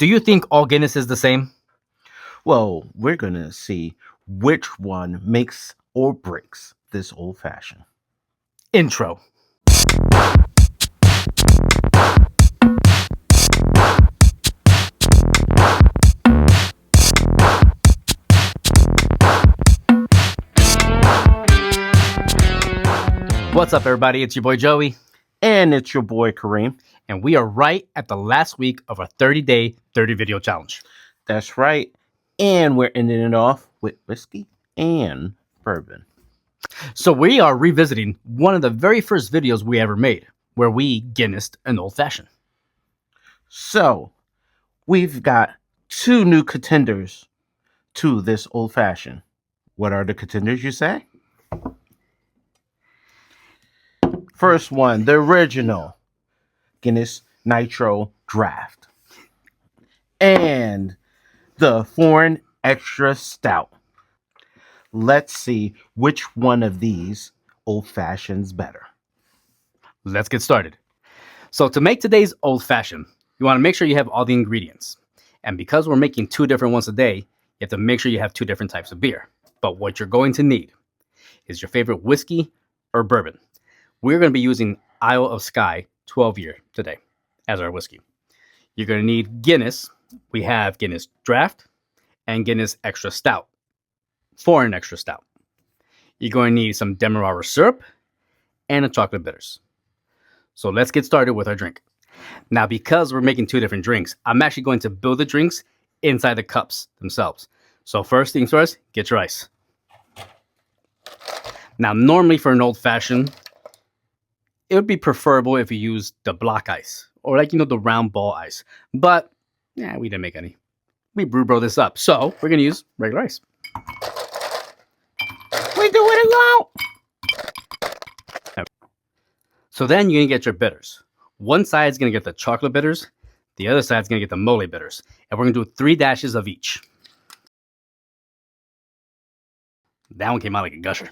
Do you think all Guinness is the same? Well, we're going to see which one makes or breaks this old fashioned. Intro. What's up, everybody? It's your boy Joey. And it's your boy Kareem. And we are right at the last week of our 30-day, 30 video challenge. That's right. And we're ending it off with whiskey and bourbon. So we are revisiting one of the very first videos we ever made, where we Guinnessed an old fashioned. So we've got two new contenders to this old fashioned. What are the contenders, you say? First one, the original Guinness Nitro Draft. And the Foreign Extra Stout. Let's see which one of these old fashions better. Let's get started. So to make today's old fashioned, you want to make sure you have all the ingredients. And because we're making two different ones a day, you have to make sure you have two different types of beer. But what you're going to need is your favorite whiskey or bourbon. We're going to be using Isle of Skye 12-year today as our whiskey. You're going to need Guinness. We have Guinness Draught and Guinness Extra Stout, Foreign Extra Stout. You're going to need some Demerara syrup and a chocolate bitters. So let's get started with our drink. Now, because we're making two different drinks, I'm actually going to build the drinks inside the cups themselves. So first things first, get your ice. Now, normally for an old fashioned, it would be preferable if you use the block ice or the round ball ice. But yeah, we didn't make any. We Brew Broz this up. So we're going to use regular ice. We do it out. So then you're going to get your bitters. One side's going to get the chocolate bitters. The other side's going to get the mole bitters. And we're going to do 3 dashes of each. That one came out like a gusher.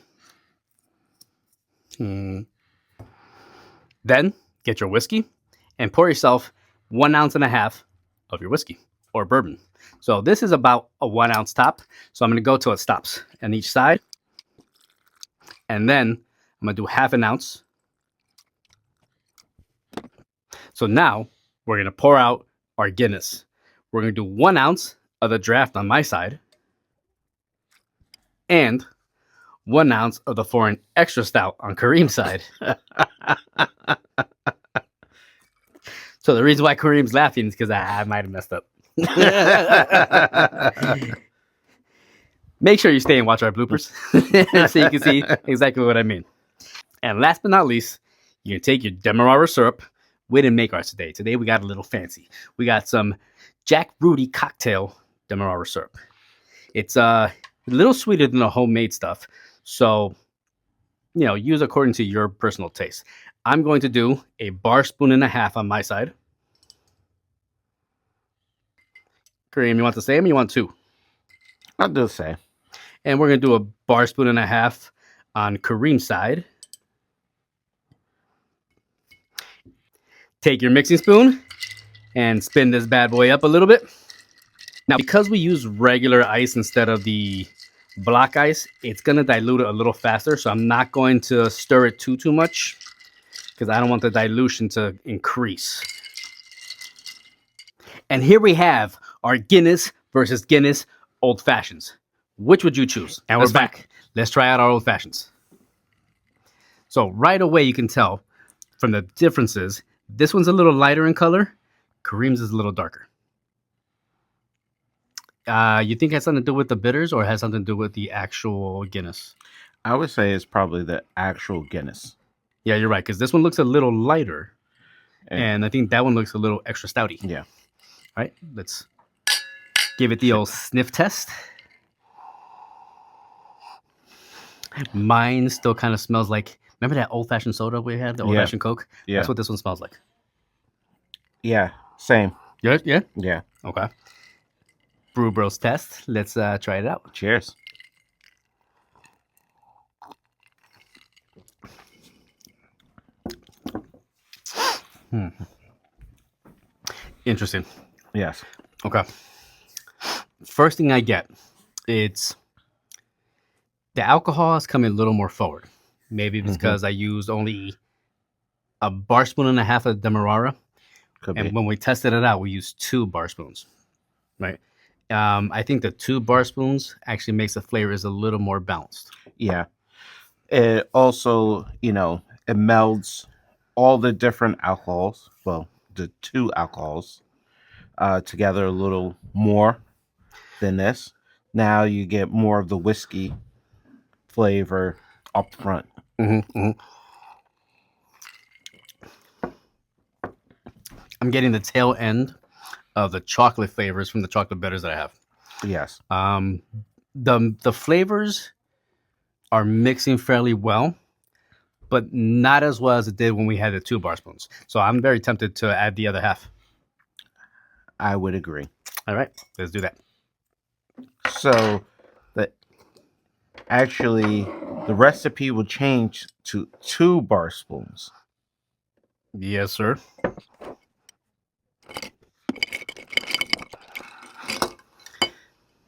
Then get your whiskey and pour yourself 1.5 ounces of your whiskey or bourbon. So this is about a 1 ounce top. So I'm going to go till it stops on each side. And then I'm going to do 1/2 ounce. So now we're going to pour out our Guinness. We're going to do 1 ounce of the draft on my side and 1 ounce of the Foreign Extra Stout on Kareem's side. So the reason why Kareem's laughing is because I might have messed up. Make sure you stay and watch our bloopers so you can see exactly what I mean. And last but not least, you can take your Demerara syrup. We didn't make ours today. Today we got a little fancy. We got some Jack Rudy cocktail Demerara syrup. It's a little sweeter than the homemade stuff. So, use according to your personal taste. I'm going to do a Barspoon and a half on my side. Kareem, you want the same or you want 2? I'll do the same. And we're going to do a Barspoon and a half on Kareem's side. Take your mixing spoon and spin this bad boy up a little bit. Now, because we use regular ice instead of the block ice, it's going to dilute it a little faster. So I'm not going to stir it too much because I don't want the dilution to increase. And here we have our Guinness versus Guinness Old Fashions. Which would you choose? And we're back. Let's try out our Old Fashions. So right away you can tell from the differences. This one's a little lighter in color. Kareem's is a little darker. You think it has something to do with the bitters or it has something to do with the actual Guinness? I would say it's probably the actual Guinness. Yeah, you're right, because this one looks a little lighter. And I think that one looks a little extra stouty. Yeah. All right, let's give it the old sniff test. Mine still kind of smells like, remember that old-fashioned soda we had, the old-fashioned Coke? Yeah. That's what this one smells like. Yeah, same. Yeah? Yeah. Okay. Brew Broz test. Let's try it out. Cheers. Interesting. Yes. Okay. First thing I get, it's the alcohol is coming a little more forward. Maybe it's because I used only a bar spoon and a half of Demerara. Could And be. when we tested it out, we used 2 bar spoons, right? I think the 2 bar spoons actually makes the flavors a little more balanced. Yeah. It also, it melds all the different alcohols, well, the 2 alcohols, together a little more than this. Now you get more of the whiskey flavor up front. I'm getting the tail end of the chocolate flavors from the chocolate bitters that I have. Yes. The flavors are mixing fairly well, but not as well as it did when we had the 2 bar spoons. So I'm very tempted to add the other half. I would agree. All right, let's do that. So actually the recipe will change to 2 bar spoons. Yes, sir.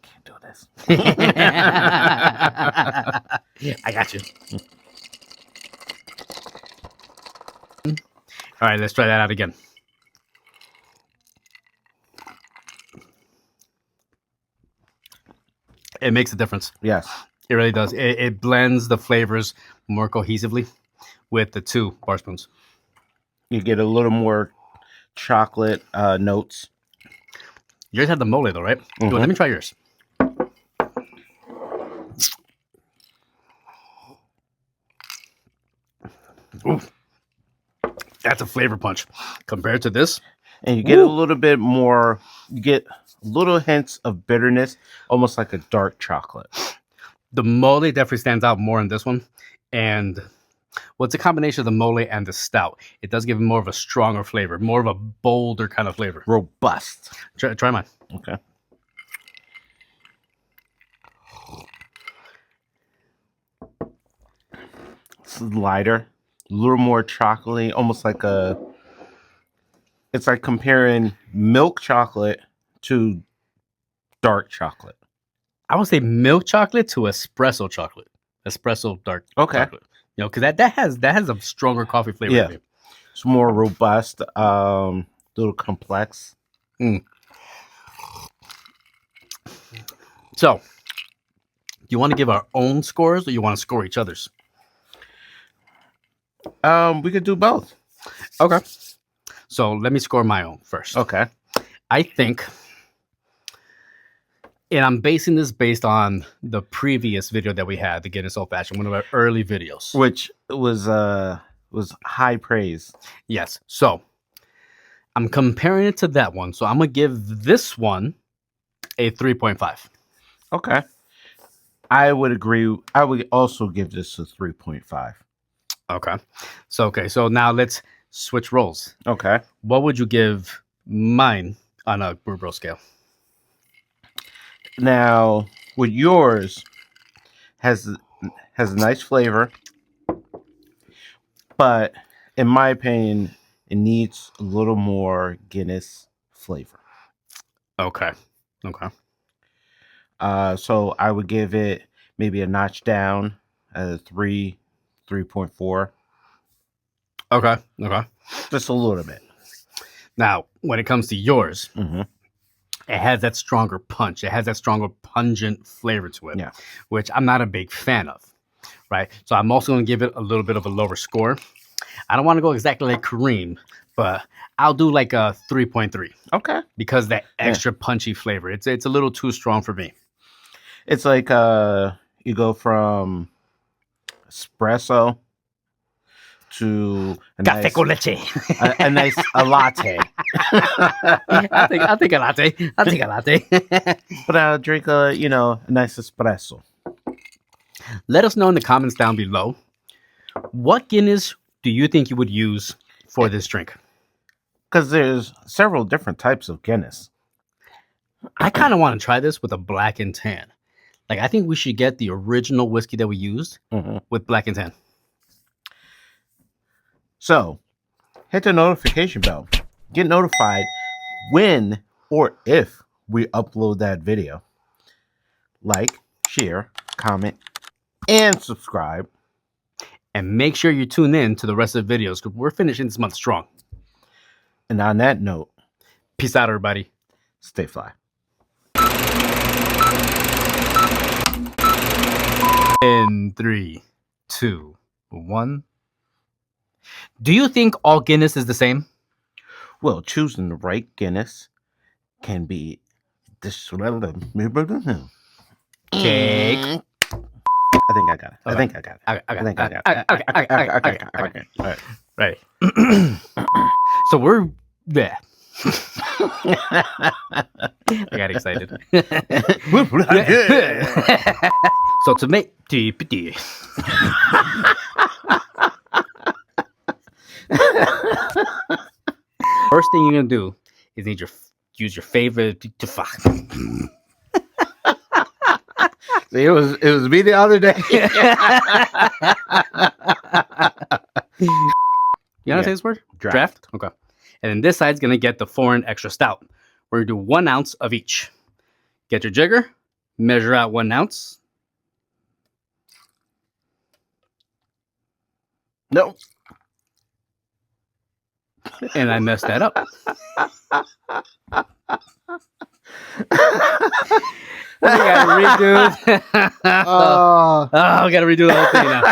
Can't do this. I got you. All right, let's try that out again. It makes a difference. Yes. It really does. It blends the flavors more cohesively with the 2 bar spoons. You get a little more chocolate notes. Yours had the mole, though, right? Well, let me try yours. Ooh. That's a flavor punch compared to this. And you get a little bit more, you get little hints of bitterness, almost like a dark chocolate. The mole definitely stands out more in this one. And what's a combination of the mole and the stout? It does give it more of a stronger flavor, more of a bolder kind of flavor. Robust. Try mine. Okay. It's lighter, a little more chocolatey, almost like it's like comparing milk chocolate to dark chocolate. I would say milk chocolate to espresso chocolate. Espresso dark chocolate. Because that has a stronger coffee flavor. Yeah. It's more robust, little complex. So, do you want to give our own scores or you want to score each other's? We could do both. Okay. So let me score my own first. Okay. I think, and I'm basing this based on the previous video that we had, the Guinness Old Fashioned, one of our early videos. Which was high praise. Yes. So I'm comparing it to that one. So I'm going to give this one a 3.5. Okay. I would agree. I would also give this a 3.5. Okay. So now let's switch roles. Okay. What would you give mine on a Brew Broz scale? Now, with yours has a nice flavor, but in my opinion, it needs a little more Guinness flavor. Okay. So I would give it maybe a notch down, 3.4. Okay. Just a little bit. Now, when it comes to yours, Mm-hmm. it has that stronger punch. It has that stronger pungent flavor to it, Yeah. which I'm not a big fan of, right? So I'm also going to give it a little bit of a lower score. I don't want to go exactly like Kareem, but I'll do like a 3.3. Okay. Because that extra punchy flavor. It's a little too strong for me. It's like you go from espresso to a Café nice, con leche. a latte. I'll take a latte. But I'll drink a nice espresso. Let us know in the comments down below, what Guinness do you think you would use for this drink? Because there's several different types of Guinness. I kind of want to try this with a black and tan. Like, I think we should get the original whiskey that we used with black and tan. So, hit the notification bell. Get notified when or if we upload that video. Like, share, comment, and subscribe. And make sure you tune in to the rest of the videos because we're finishing this month strong. And on that note, Peace out, everybody. stay fly. In 3, 2, 1. Do you think all Guinness is the same? Well, choosing the right Guinness can be this. Cake. I think I got it. I Okay. think I got it. I think I got it. Okay. All right. Right. So we're there. I got excited. So to make first thing you're gonna do is use your favorite to fuck. See, it was me the other day. You know how to say this word? Draft. Okay. And then this side's gonna get the Foreign Extra Stout. We're gonna do 1 ounce of each. Get your jigger, measure out 1 ounce. No. And I messed that up. We gotta redo it. Oh. Oh, we gotta redo the whole thing now.